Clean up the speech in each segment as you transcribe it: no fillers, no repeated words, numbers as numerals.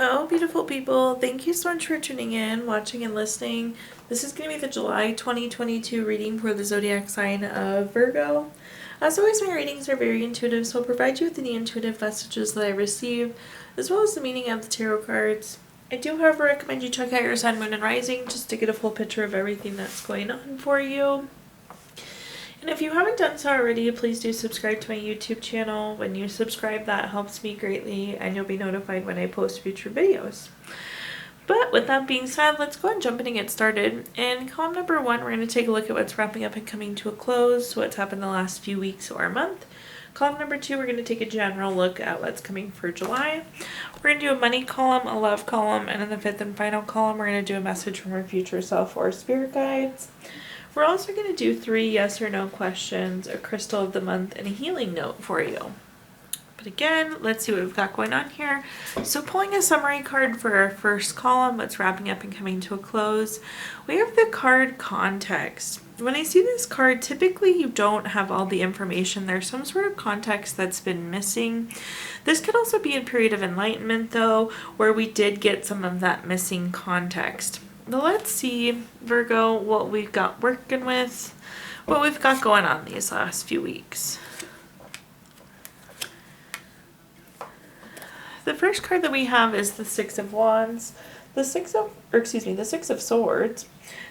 Oh, beautiful people, thank you so much for tuning in, watching, and listening. This is going to be the July 2022 reading for the zodiac sign of Virgo. As always, my readings are very intuitive, so I'll provide you with any intuitive messages that I receive, as well as the meaning of the tarot cards. I do, however, recommend you check out your sun, moon, and rising just to get a full picture of everything that's going on for you. And if you haven't done so already, please do subscribe to my YouTube channel. When you subscribe, that helps me greatly, and you'll be notified when I post future videos. But with that being said, let's go and jump in and get started. In column number 1, we're going to take a look at what's wrapping up and coming to a close, what's happened the last few weeks or month. Column number 2, we're going to take a general look at what's coming for July. We're going to do a money column, a love column, and in the 5th and final column, we're going to do a message from our future self or spirit guides. We're also going to do 3 yes or no questions, a crystal of the month, and a healing note for you. But again, let's see what we've got going on here. So pulling a summary card for our first column, what's wrapping up and coming to a close, we have the card context. When I see this card, typically you don't have all the information. There's some sort of context that's been missing. This could also be a period of enlightenment, though, where we did get some of that missing context. But let's see, Virgo, what we've got working with, what we've got going on these last few weeks. The first card that we have is the Six of Wands. The Six of Swords.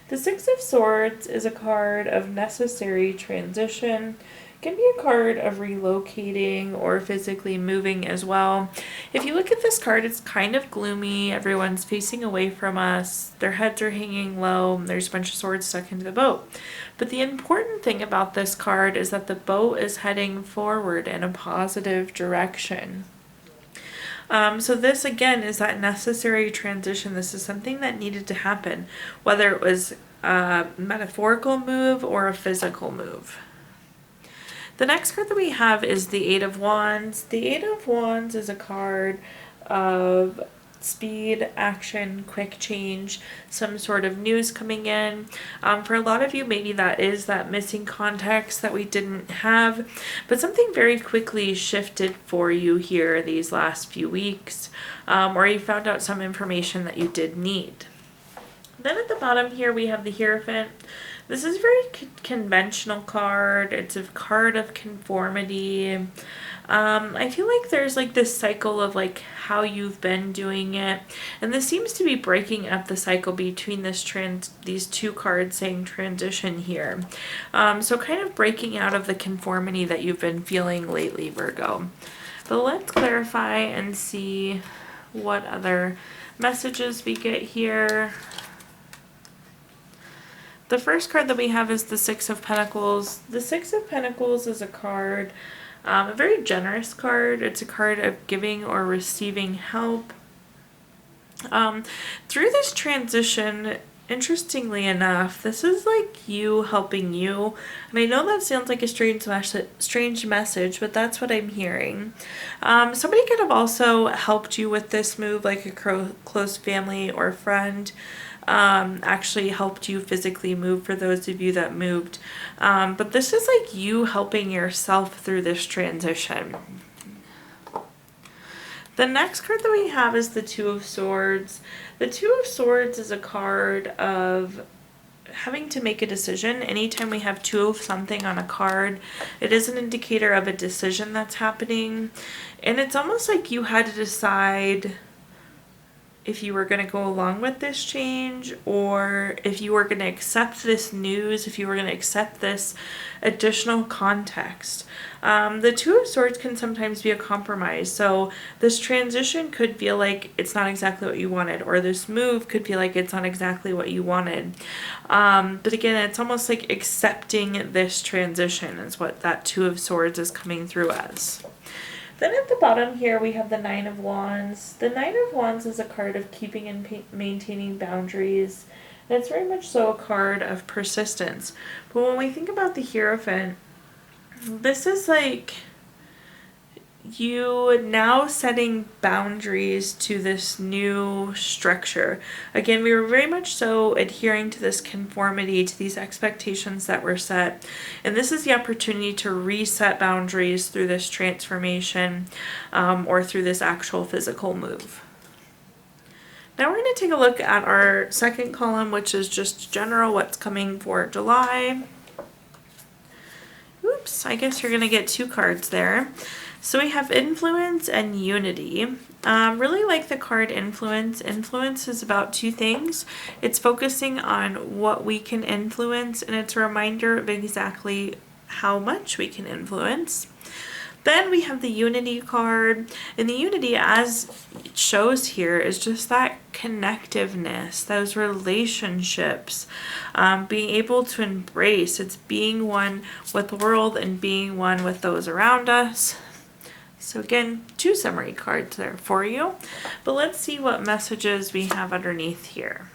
The Six of Swords is a card of necessary transition. It can be a card of relocating or physically moving as well. If you look at this card, it's kind of gloomy. Everyone's facing away from us. Their heads are hanging low. There's a bunch of swords stuck into the boat. But the important thing about this card is that the boat is heading forward in a positive direction. So this, again, is that necessary transition. This is something that needed to happen, whether it was a metaphorical move or a physical move. The next card that we have is the Eight of Wands. The Eight of Wands is a card of speed, action, quick change, some sort of news coming in. For a lot of you, maybe that is that missing context that we didn't have, but something very quickly shifted for you here these last few weeks, or you found out some information that you did need. Then at the bottom here, we have the Hierophant. This is a very conventional card. It's a card of conformity. I feel like there's like this cycle of like how you've been doing it, and this seems to be breaking up the cycle between these two cards saying transition here. So kind of breaking out of the conformity that you've been feeling lately, Virgo. But let's clarify and see what other messages we get here. The first card that we have is the Six of Pentacles. The Six of Pentacles is a card, a very generous card. It's a card of giving or receiving help. Through this transition, interestingly enough, this is like you helping you. And I know that sounds like a strange message, but that's what I'm hearing. Somebody could have also helped you with this move, like a close family or friend. Actually helped you physically move for those of you that moved. But this is like you helping yourself through this transition. The next card that we have is the Two of Swords. The Two of Swords is a card of having to make a decision. Anytime we have two of something on a card, it is an indicator of a decision that's happening. And it's almost like you had to decide if you were going to go along with this change, or if you were going to accept this news, if you were going to accept this additional context. The Two of Swords can sometimes be a compromise. So this transition could feel like it's not exactly what you wanted, or this move could feel like it's not exactly what you wanted. But again, it's almost like accepting this transition is what that Two of Swords is coming through as. Then at the bottom here, we have the Nine of Wands. The Nine of Wands is a card of keeping and maintaining boundaries. And it's very much so a card of persistence. But when we think about the Hierophant, this is like you now setting boundaries to this new structure. Again, we were very much so adhering to this conformity, to these expectations that were set. And this is the opportunity to reset boundaries through this transformation, or through this actual physical move. Now we're going to take a look at our second column, which is just general, what's coming for July. Oops, I guess you're going to get 2 cards there. So we have influence and unity. Really like the card influence. Influence is about 2 things. It's focusing on what we can influence, and it's a reminder of exactly how much we can influence. Then we have the unity card, and the unity, as it shows here, is just that connectiveness, those relationships, being able to embrace. It's being one with the world and being one with those around us. So again, 2 summary cards there for you, but let's see what messages we have underneath here.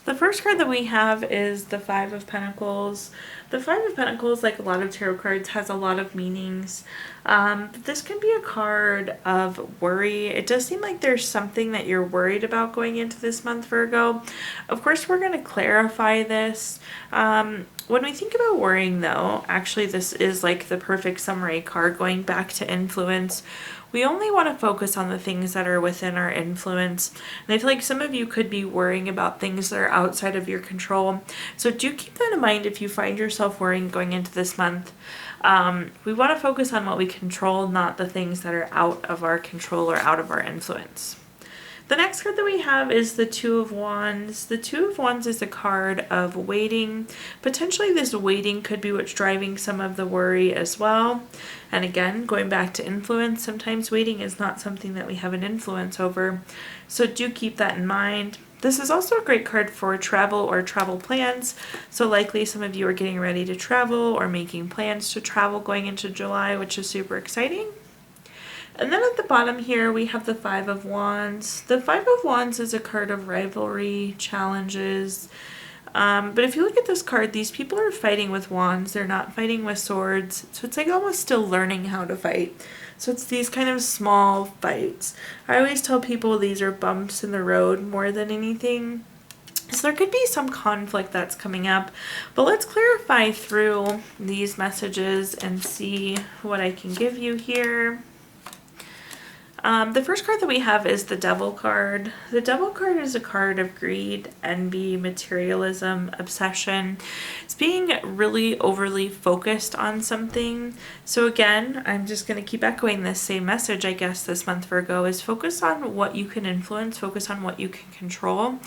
The first card that we have is the 5 of Pentacles. The 5 of Pentacles, like a lot of tarot cards, has a lot of meanings. But this can be a card of worry. It does seem like there's something that you're worried about going into this month, Virgo. Of course, we're going to clarify this. When we think about worrying, though, actually this is like the perfect summary card going back to influence. We only want to focus on the things that are within our influence. And I feel like some of you could be worrying about things that are outside of your control. So do keep that in mind if you find yourself worrying going into this month. We want to focus on what we control, not the things that are out of our control or out of our influence. The next card that we have is the 2 of Wands. The 2 of Wands is a card of waiting. Potentially this waiting could be what's driving some of the worry as well. And again, going back to influence, sometimes waiting is not something that we have an influence over. So do keep that in mind. This is also a great card for travel or travel plans. So likely some of you are getting ready to travel or making plans to travel going into July, which is super exciting. And then at the bottom here, we have the 5 of Wands. The 5 of Wands is a card of rivalry, challenges. But if you look at this card, these people are fighting with wands. They're not fighting with swords. So it's like almost still learning how to fight. So it's these kind of small fights. I always tell people these are bumps in the road more than anything. So there could be some conflict that's coming up. But let's clarify through these messages and see what I can give you here. The first card that we have is the Devil card. The Devil card is a card of greed, envy, materialism, obsession. It's being really overly focused on something. So again, I'm just going to keep echoing this same message, I guess, this month, Virgo, is focus on what you can influence, focus on what you can control.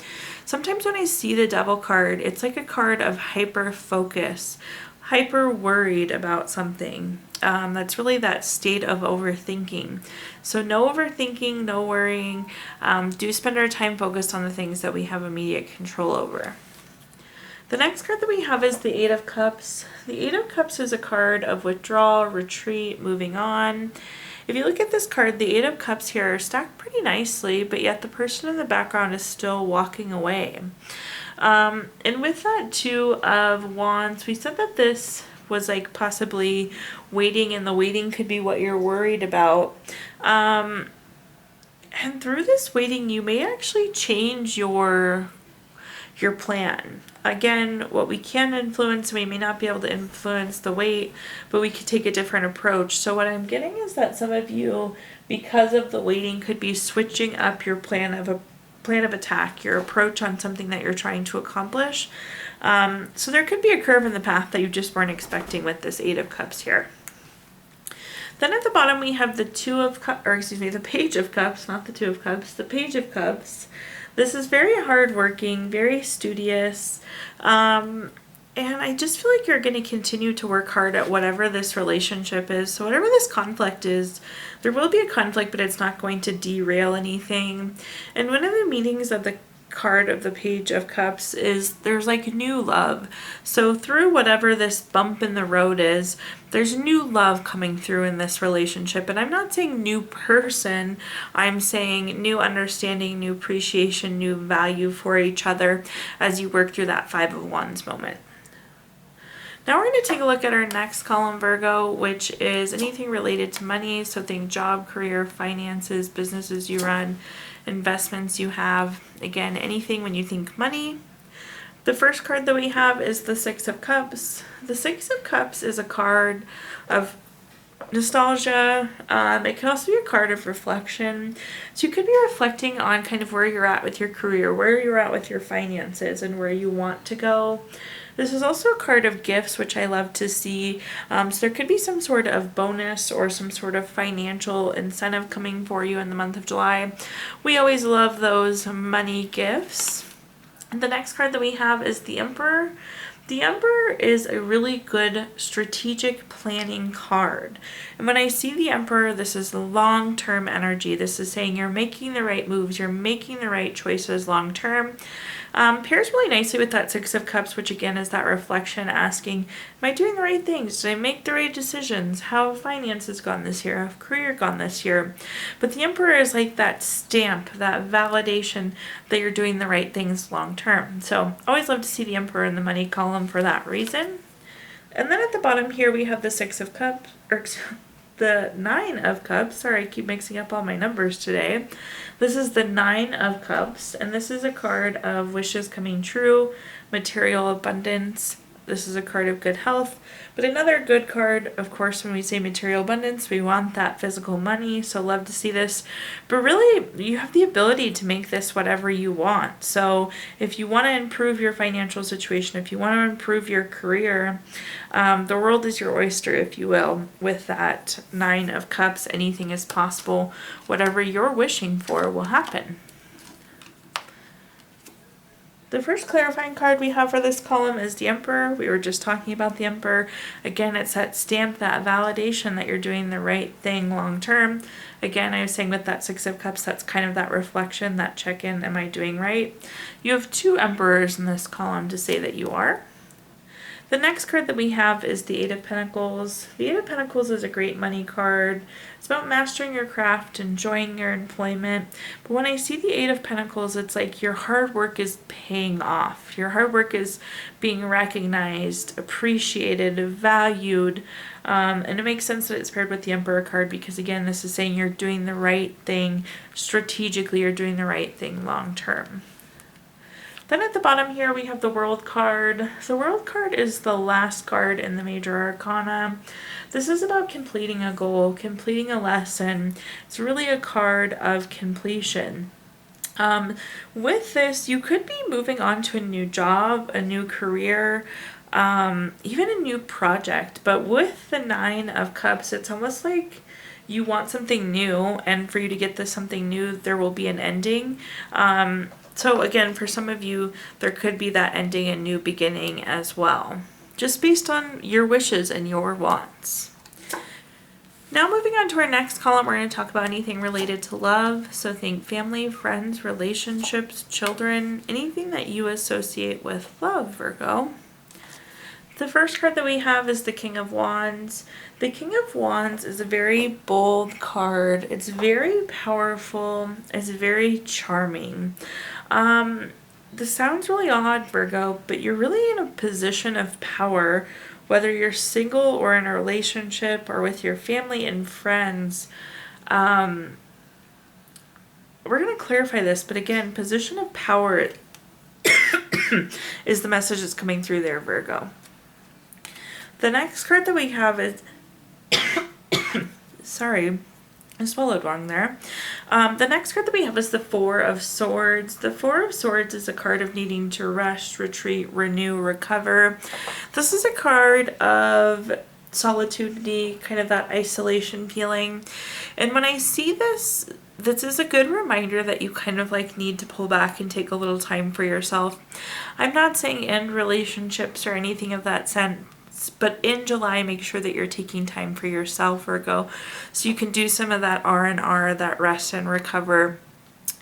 Sometimes when I see the Devil card, it's like a card of hyper focus, hyper worried about something. That's really that state of overthinking. So no overthinking, no worrying. Do spend our time focused on the things that we have immediate control over. The next card that we have is the 8 of Cups. The 8 of Cups is a card of withdrawal, retreat, moving on. If you look at this card, the 8 of Cups here are stacked pretty nicely, but yet the person in the background is still walking away. And with that 2 of Wands, we said that this was like possibly waiting, and the waiting could be what you're worried about. And through this waiting, you may actually change your plan. Again, what we can influence, we may not be able to influence the wait, but we could take a different approach. So what I'm getting is that some of you, because of the waiting, could be switching up your plan of attack, your approach on something that you're trying to accomplish. So there could be a curve in the path that you just weren't expecting with this 8 of Cups here. Then at the bottom we have the the Page of Cups, not the 2 of Cups, the Page of Cups. This is very hardworking, very studious, and I just feel like you're going to continue to work hard at whatever this relationship is. So whatever this conflict is, there will be a conflict, but it's not going to derail anything. And one of the meanings of the card of the Page of Cups is there's like new love. So through whatever this bump in the road is, there's new love coming through in this relationship. And I'm not saying new person, I'm saying new understanding, new appreciation, new value for each other as you work through that 5 of Wands moment. Now we're going to take a look at our next column, Virgo, which is anything related to money. So think job, career, finances, businesses you run, investments you have. Again, anything when you think money. The first card that we have is the 6 of Cups. The 6 of Cups is a card of nostalgia. It can also be a card of reflection. So you could be reflecting on kind of where you're at with your career, where you're at with your finances, and where you want to go. This is also a card of gifts, which I love to see. So there could be some sort of bonus or some sort of financial incentive coming for you in the month of July. We always love those money gifts. The next card that we have is the Emperor. The Emperor is a really good strategic planning card. And when I see the Emperor, this is long-term energy. This is saying you're making the right moves, you're making the right choices long-term. Pairs really nicely with that Six of Cups, which again is that reflection asking, am I doing the right things? Did I make the right decisions? How have finances gone this year? How have career gone this year? But the Emperor is like that stamp, that validation that you're doing the right things long term. So always love to see the Emperor in the money column for that reason. And then at the bottom here we have the Six of Cups, or the Nine of Cups. Sorry, I keep mixing up all my numbers today. This is the Nine of Cups, and this is a card of wishes coming true, material abundance. This is a card of good health, but another good card, of course, when we say material abundance, we want that physical money, so love to see this. But really, you have the ability to make this whatever you want. So if you want to improve your financial situation, if you want to improve your career, the world is your oyster, if you will. With that Nine of Cups, anything is possible. Whatever you're wishing for will happen. The first clarifying card we have for this column is the Emperor. We were just talking about the Emperor. Again, it's that stamp, that validation that you're doing the right thing long term. Again, I was saying with that Six of Cups, that's kind of that reflection, that check-in, am I doing right? You have two Emperors in this column to say that you are. The next card that we have is the Eight of Pentacles. The Eight of Pentacles is a great money card. It's about mastering your craft, enjoying your employment. But when I see the Eight of Pentacles, it's like your hard work is paying off. Your hard work is being recognized, appreciated, valued. And it makes sense that it's paired with the Emperor card because, again, this is saying you're doing the right thing strategically. You're doing the right thing long term. Then at the bottom here we have the World card. The World card is the last card in the Major Arcana. This is about completing a goal, completing a lesson. It's really a card of completion. With this, you could be moving on to a new job, a new career, even a new project. But with the Nine of Cups, it's almost like you want something new, and for you to get this something new, there will be an ending. So again, for some of you, there could be that ending and new beginning as well, just based on your wishes and your wants. Now moving on to our next column, we're going to talk about anything related to love. So think family, friends, relationships, children, anything that you associate with love, Virgo. The first card that we have is the King of Wands. The King of Wands is a very bold card. It's very powerful. It's very charming. This sounds really odd, Virgo, but you're really in a position of power, whether you're single or in a relationship or with your family and friends. We're going to clarify this, but again, position of power is the message that's coming through there, Virgo. The next card that we have is, sorry, I swallowed wrong there. The next card that we have is the Four of Swords. The Four of Swords is a card of needing to rest, retreat, renew, recover. This is a card of solitude, kind of that isolation feeling. And when I see this, this is a good reminder that you kind of like need to pull back and take a little time for yourself. I'm not saying end relationships or anything of that sense, but in July, make sure that you're taking time for yourself, Virgo, so you can do some of that R&R, that rest and recover.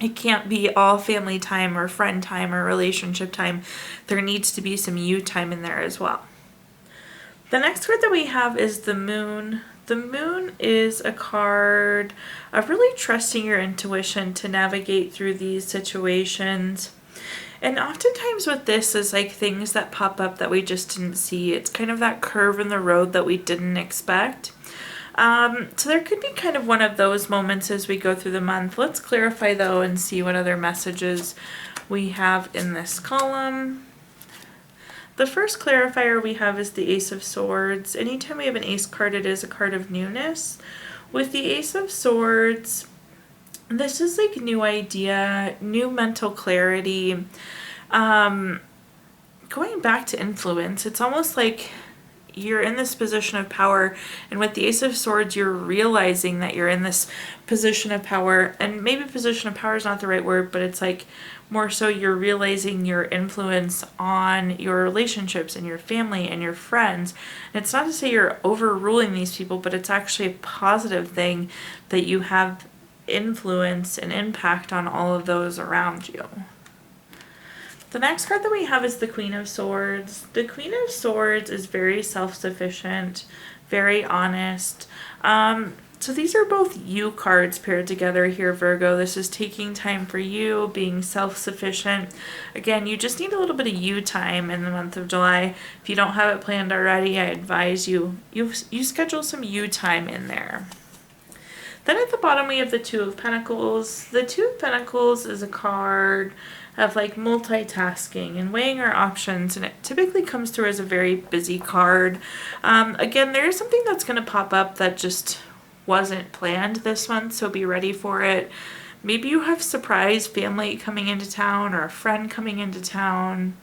It can't be all family time or friend time or relationship time. There needs to be some you time in there as well. The next card that we have is the Moon. The Moon is a card of really trusting your intuition to navigate through these situations. And oftentimes with this is like things that pop up that we just didn't see. It's kind of that curve in the road that we didn't expect. So there could be kind of one of those moments as we go through the month. Let's clarify though and see what other messages we have in this column. The first clarifier we have is the Ace of Swords. Anytime we have an ace card, it is a card of newness. With the Ace of Swords, this is like new idea, new mental clarity. Going back to influence, it's almost like you're in this position of power, and with the Ace of Swords, you're realizing that you're in this position of power, and maybe position of power is not the right word, but it's like more so you're realizing your influence on your relationships and your family and your friends. And it's not to say you're overruling these people, but it's actually a positive thing that you have influence and impact on all of those around you. The next card that we have is the Queen of Swords. The Queen of Swords is very self-sufficient, very honest. So these are both you cards paired together here, Virgo. This is taking time for you, being self-sufficient. Again, you just need a little bit of you time in the month of July. If you don't have it planned already, I advise you schedule some you time in there. Then at the bottom we have the Two of Pentacles. The Two of Pentacles is a card of like multitasking and weighing our options, and it typically comes through as a very busy card. Again, there is something that's going to pop up that just wasn't planned this month, so be ready for it. Maybe you have surprise family coming into town or a friend coming into town.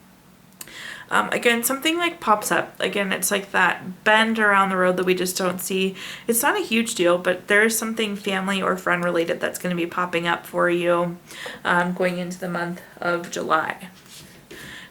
Again, something like pops up. Again, it's like that bend around the road that we just don't see. It's not a huge deal, but there's something family or friend related that's going to be popping up for you going into the month of July.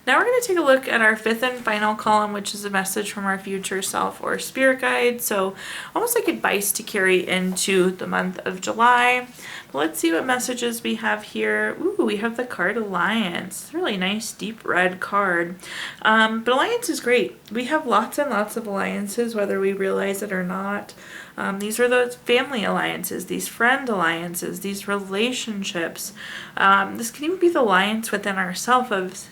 Now we're going to take a look at our fifth and final column, which is a message from our future self or spirit guide. So almost like advice to carry into the month of July. But let's see what messages we have here. Ooh, we have the card Alliance. It's a really nice deep red card. But Alliance is great. We have lots and lots of alliances, whether we realize it or not. These are those family alliances, these friend alliances, these relationships. This can even be the alliance within ourselves of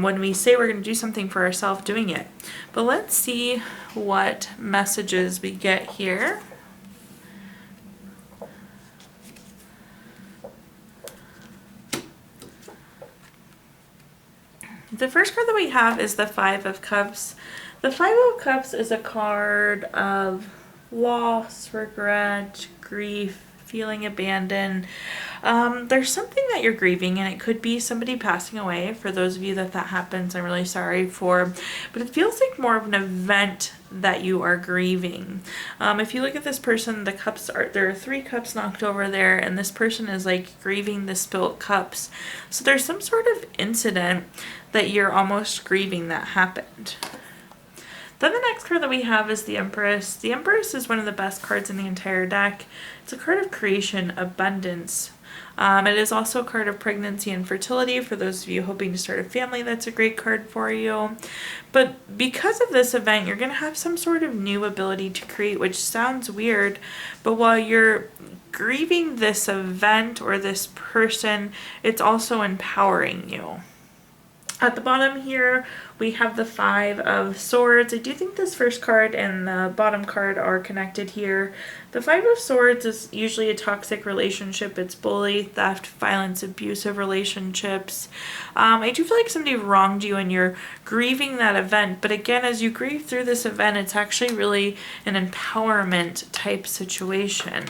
when we say we're going to do something for ourselves, doing it. But let's see what messages we get here. The first card that we have is the Five of Cups. The Five of Cups is a card of loss, regret, grief, feeling abandoned. There's something that you're grieving, and it could be somebody passing away. For those of you that happens, I'm really sorry for, but it feels like more of an event that you are grieving. If you look at this person, there are 3 cups knocked over there, and this person is like grieving the spilt cups. So there's some sort of incident that you're almost grieving that happened. Then the next card that we have is the Empress. The Empress is one of the best cards in the entire deck. It's a card of creation, abundance. It is also a card of pregnancy and fertility. For those of you hoping to start a family, that's a great card for you. But because of this event, you're going to have some sort of new ability to create, which sounds weird. But while you're grieving this event or this person, it's also empowering you. At the bottom here, we have the Five of Swords. I do think this first card and the bottom card are connected here. The Five of Swords is usually a toxic relationship. It's bully, theft, violence, abusive relationships. I do feel like somebody wronged you and you're grieving that event. But again, as you grieve through this event, it's actually really an empowerment type situation.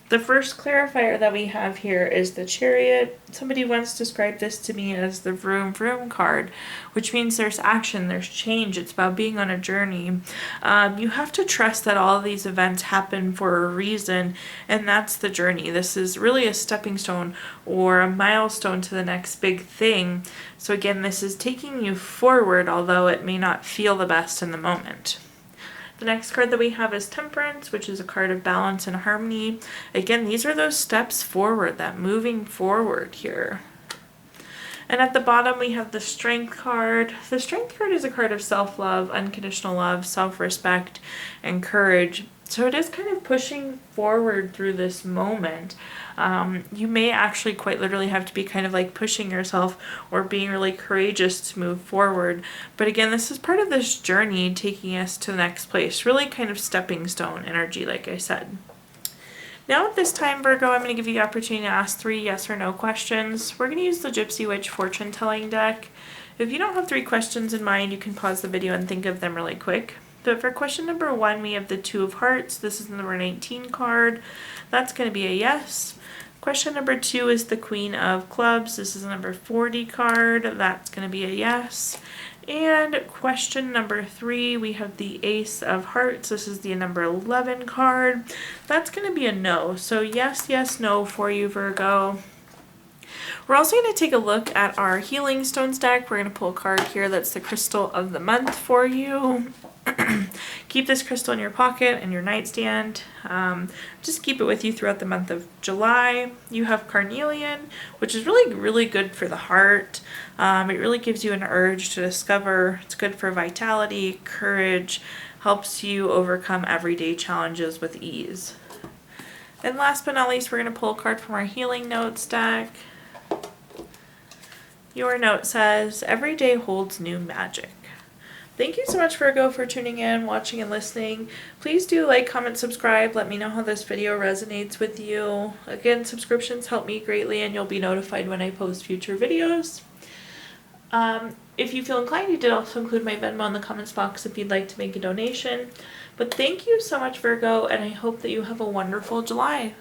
The first clarifier that we have here is the Chariot. Somebody once described this to me as the vroom vroom card, which means there's action, there's change. It's about being on a journey. You have to trust that all of these events happen for a reason, and that's the journey. This is really a stepping stone or a milestone to the next big thing. So again, this is taking you forward, although it may not feel the best in the moment. The next card that we have is Temperance, which is a card of balance and harmony. Again, these are those steps forward, that moving forward here. And at the bottom, we have the Strength card. The Strength card is a card of self-love, unconditional love, self-respect, and courage. So it is kind of pushing forward through this moment. You may actually quite literally have to be kind of like pushing yourself or being really courageous to move forward. But again, this is part of this journey taking us to the next place. Really kind of stepping stone energy, like I said. Now at this time, Virgo, I'm going to give you the opportunity to ask 3 yes or no questions. We're going to use the Gypsy Witch fortune telling deck. If you don't have 3 questions in mind, you can pause the video and think of them really quick. But for question number 1, we have the 2 of hearts. This is the number 19 card. That's going to be a yes. Question number 2 is the Queen of Clubs. This is the number 40 card. That's going to be a yes. And question number 3, we have the Ace of Hearts. This is the number 11 card. That's going to be a no. So yes, yes, no for you, Virgo. We're also going to take a look at our healing stone stack. We're going to pull a card here that's the crystal of the month for you. Keep this crystal in your pocket and your nightstand. Just keep it with you throughout the month of July. You have carnelian, which is really, really good for the heart. It really gives you an urge to discover. It's good for vitality, courage, helps you overcome everyday challenges with ease. And last but not least, we're going to pull a card from our healing note stack. Your note says, every day holds new magic. Thank you so much, Virgo, for tuning in, watching, and listening. Please do like, comment, subscribe. Let me know how this video resonates with you. Again, subscriptions help me greatly, and you'll be notified when I post future videos. If you feel inclined, you did also include my Venmo in the comments box if you'd like to make a donation. But thank you so much, Virgo, and I hope that you have a wonderful July.